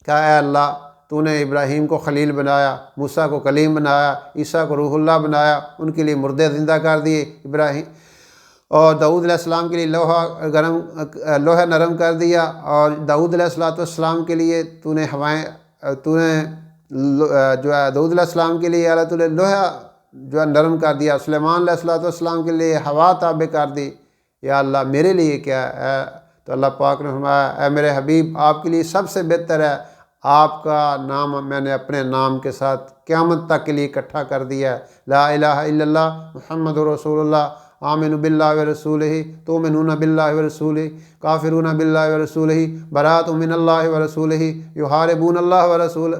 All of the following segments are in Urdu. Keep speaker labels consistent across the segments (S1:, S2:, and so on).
S1: کہا اے اللہ تو نے ابراہیم کو خلیل بنایا، موسیٰ کو کلیم بنایا، عیسیٰ کو روح اللہ بنایا، ان کے لیے مردے زندہ کر دیے ابراہیم، اور داؤد علیہ السلام کے لیے لوہا نرم کر دیا، اور داؤد علیہ السلام کے لیے تو نے جو ہے داؤد علیہ السلام کے لیے اللہ تعالیٰ لوہا جو ہے نرم کر دیا، سلیمان علیہ السلام کے لیے ہوا تابع کر دی، یا اللہ میرے لیے کیا ہے؟ تو اللہ پاک نے فرمایا اے میرے حبیب آپ کے لیے سب سے بہتر ہے، آپ کا نام میں نے اپنے نام کے ساتھ قیامت تک کے لیے اکٹھا کر دیا ہے، لا الہ الا اللہ محمد رسول اللہ، آمن باللہ ورسولہ، تؤمنون باللہ ورسولہ، کافرون باللہ ورسولہ، براۃ من اللہ ورسولہ، یحاربون اللہ ورسولہ،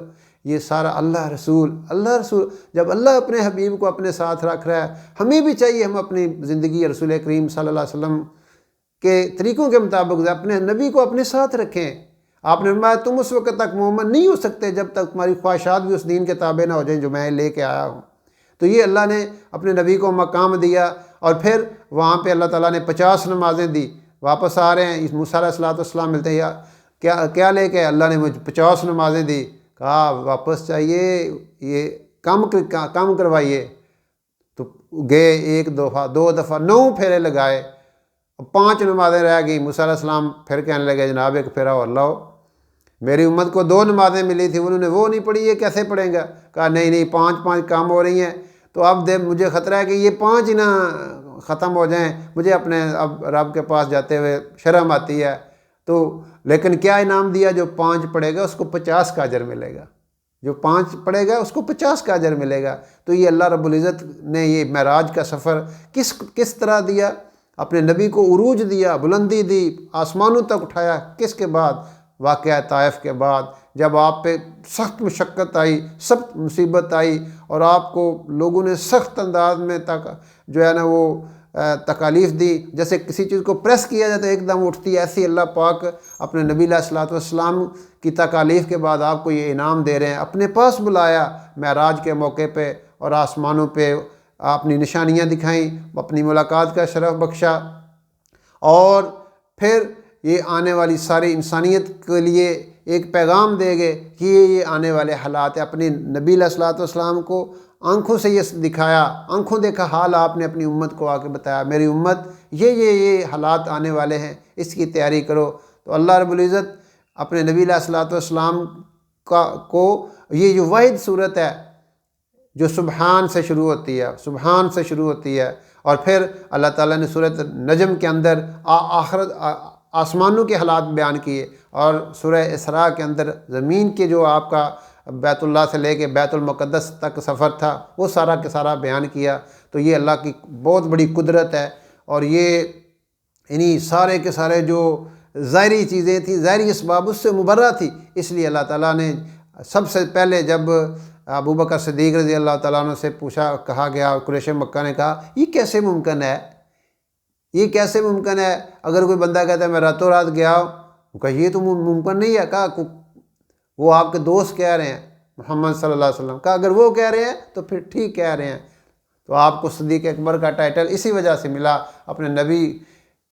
S1: یہ سارا اللہ رسول۔ جب اللہ اپنے حبیب کو اپنے ساتھ رکھ رہا ہے، ہمیں بھی چاہیے ہم اپنی زندگی رسول کریم صلی اللہ علیہ وسلم کے طریقوں کے مطابق اپنے نبی کو اپنے ساتھ رکھیں۔ آپ نے فرمایا تم اس وقت تک مومن نہیں ہو سکتے جب تک تمہاری خواہشات بھی اس دین کے تابع نہ ہو جائیں جو میں لے کے آیا ہوں۔ تو یہ اللہ نے اپنے نبی کو مقام دیا، اور پھر وہاں پہ اللہ تعالیٰ نے 50 نمازیں دی۔ واپس آ رہے ہیں، موسیٰ علیہ السلام ملتے ہیں، کیا لے کے؟ اللہ نے مجھے 50 نمازیں دی، کہا واپس چاہیے، یہ کم کروائیے۔ تو گئے 1 دفعہ 2 دفعہ 9 پھیرے لگائے، 5 نمازیں رہ گئی۔ موسیٰ علیہ السلام پھر کہنے لگے جناب ایک پھیرا اور لاؤ، میری امت کو 2 نمازیں ملی تھی، انہوں نے وہ نہیں پڑھی، یہ کیسے پڑھیں گا؟ کہا نہیں 5 کام ہو رہی ہیں، تو اب مجھے خطرہ ہے کہ یہ 5 ہی نہ ختم ہو جائیں، مجھے اپنے اب رب کے پاس جاتے ہوئے شرم آتی ہے۔ تو لیکن کیا انعام دیا؟ جو 5 پڑھے گا اس کو 50 کا اجر ملے گا، جو 5 پڑھے گا اس کو 50 کا اجر ملے گا۔ تو یہ اللہ رب العزت نے یہ معراج کا سفر کس طرح دیا؟ اپنے نبی کو عروج دیا، بلندی دی، آسمانوں تک اٹھایا۔ کس کے بعد؟ واقعہ طائف کے بعد، جب آپ پہ سخت مشقت آئی، سخت مصیبت آئی، اور آپ کو لوگوں نے سخت انداز میں جو ہے نا وہ تکالیف دی، جیسے کسی چیز کو پریس کیا جاتا ہے ایک دم اٹھتی ہے، ایسی اللہ پاک اپنے نبی علیہ السلام کی تکالیف کے بعد آپ کو یہ انعام دے رہے ہیں۔ اپنے پاس بلایا معراج کے موقع پہ، اور آسمانوں پہ اپنی نشانیاں دکھائیں، اپنی ملاقات کا شرف بخشا، اور پھر یہ آنے والی ساری انسانیت کے لیے ایک پیغام دے گئے کہ یہ آنے والے حالات ہیں۔ اپنی نبی علیہ السلام کو آنکھوں سے یہ دکھایا، آنکھوں دیکھا حال آپ نے اپنی امت کو آ کے بتایا، میری امت یہ حالات آنے والے ہیں، اس کی تیاری کرو۔ تو اللہ رب العزت اپنے نبی علیہ السلام کو یہ جو واحد صورت ہے جو سبحان سے شروع ہوتی ہے، اور پھر اللہ تعالیٰ نے سورۃ نجم کے اندر آسمانوں کے حالات بیان کیے، اور سورہ اسراء کے اندر زمین کے جو آپ کا بیت اللہ سے لے کے بیت المقدس تک سفر تھا وہ سارا کے سارا بیان کیا۔ تو یہ اللہ کی بہت بڑی قدرت ہے، اور یہ انہی سارے کے سارے جو ظاہری چیزیں تھیں، ظاہری اسباب اس سے مبرہ تھی، اس لیے اللہ تعالیٰ نے سب سے پہلے جب ابو بکر صدیق رضی اللہ تعالیٰ عنہ سے کہا گیا، قریش مکہ نے کہا یہ کیسے ممکن ہے؟ یہ کیسے ممکن ہے؟ اگر کوئی بندہ کہتا ہے میں راتوں رات گیا ہوں، وہ کہا یہ تو ممکن نہیں ہے۔ کہا وہ آپ کے دوست کہہ رہے ہیں محمد صلی اللہ علیہ وسلم، کہا اگر وہ کہہ رہے ہیں تو پھر ٹھیک کہہ رہے ہیں۔ تو آپ کو صدیق اکبر کا ٹائٹل اسی وجہ سے ملا، اپنے نبی